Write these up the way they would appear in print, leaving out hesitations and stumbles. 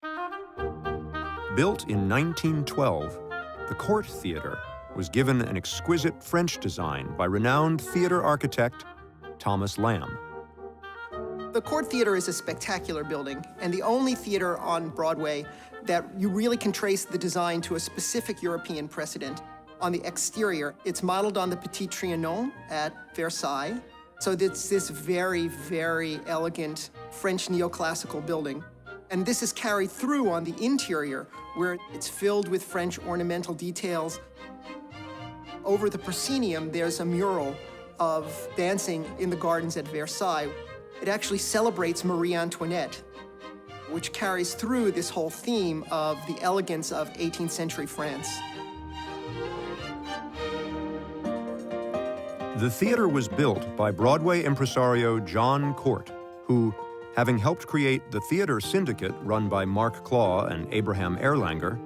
Built in 1912, the Cort Theatre was given an exquisite French design by renowned theater architect Thomas Lamb. The Cort Theatre is a spectacular building, and the only theater on Broadway that you really can trace the design to a specific European precedent. On the exterior, it's modeled on the Petit Trianon at Versailles. So it's this very, very elegant French neoclassical building. And this is carried through on the interior, where it's filled with French ornamental details. Over the proscenium, there's a mural of dancing in the gardens at Versailles. It actually celebrates Marie Antoinette, which carries through this whole theme of the elegance of 18th century France. The theater was built by Broadway impresario John Cort, who, having helped create the theater syndicate run by Mark Claw and Abraham Erlanger,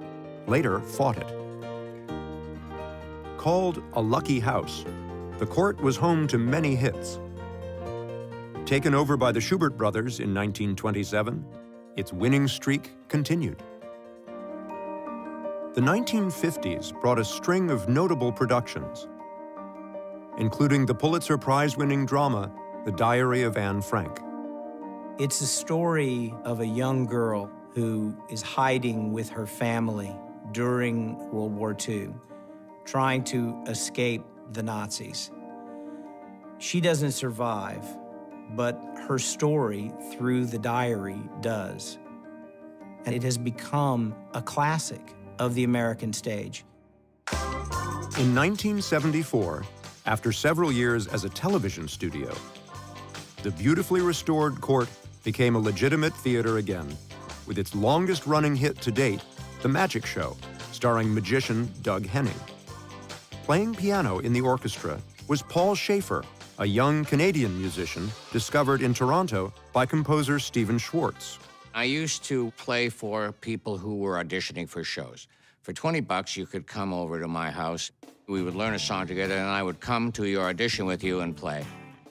later fought it. Called a lucky house, the Cort was home to many hits. Taken over by the Shubert brothers in 1927, its winning streak continued. The 1950s brought a string of notable productions, including the Pulitzer Prize-winning drama, The Diary of Anne Frank. It's a story of a young girl who is hiding with her family during World War II, trying to escape the Nazis. She doesn't survive, but her story through the diary does. And it has become a classic of the American stage. In 1974, after several years as a television studio, the beautifully restored Cort became a legitimate theater again, with its longest-running hit to date, The Magic Show, starring magician Doug Henning. Playing piano in the orchestra was Paul Schaefer, a young Canadian musician discovered in Toronto by composer Stephen Schwartz. I used to play for people who were auditioning for shows. For 20 bucks, you could come over to my house. We would learn a song together, and I would come to your audition with you and play.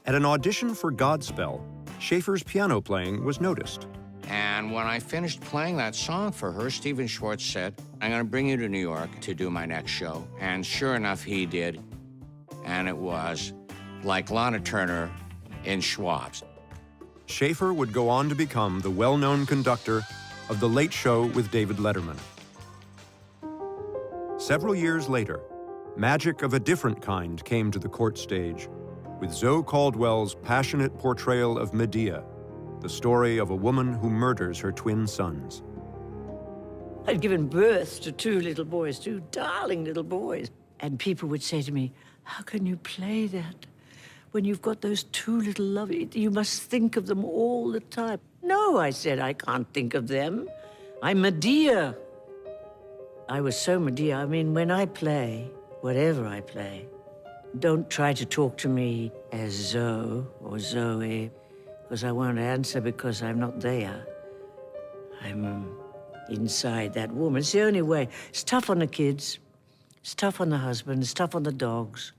At an audition for Godspell, Schaefer's piano playing was noticed. And when I finished playing that song for her, Stephen Schwartz said, I'm going to bring you to New York to do my next show. And sure enough, he did. And it was like Lana Turner in Schwab's. Schaefer would go on to become the well-known conductor of The Late Show with David Letterman. Several years later, magic of a different kind came to the Cort stage, with Zoe Caldwell's passionate portrayal of Medea, the story of a woman who murders her twin sons. I'd given birth to two little boys, two darling little boys. And people would say to me, how can you play that when you've got those two little lovely, you must think of them all the time. No, I said, I can't think of them. I'm Medea. I was so Medea. I mean, when I play, whatever I play, don't try to talk to me as Zoe or Zoe, because I won't answer because I'm not there. I'm inside that woman. It's the only way. It's tough on the kids. It's tough on the husband. It's tough on the dogs.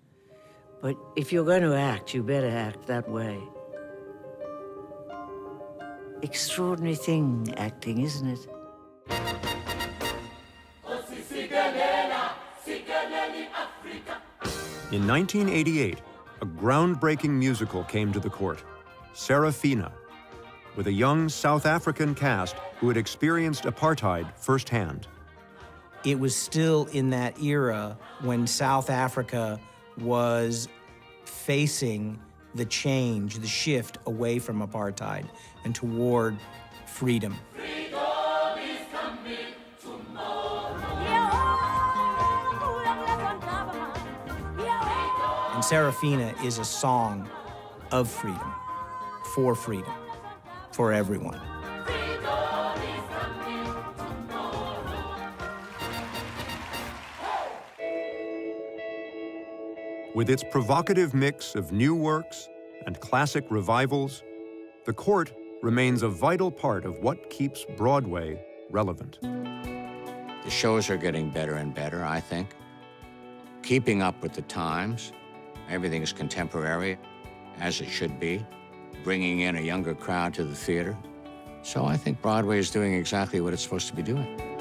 But if you're going to act, you better act that way. Extraordinary thing, acting, isn't it? In 1988, a groundbreaking musical came to the Cort, Serafina, with a young South African cast who had experienced apartheid firsthand. It was still in that era when South Africa was facing the change, the shift away from apartheid and toward freedom. And Serafina is a song of freedom, for everyone. With its provocative mix of new works and classic revivals, the Cort remains a vital part of what keeps Broadway relevant. The shows are getting better and better, I think. Keeping up with the times. Everything is contemporary, as it should be. Bringing in a younger crowd to the theater. So I think Broadway is doing exactly what it's supposed to be doing.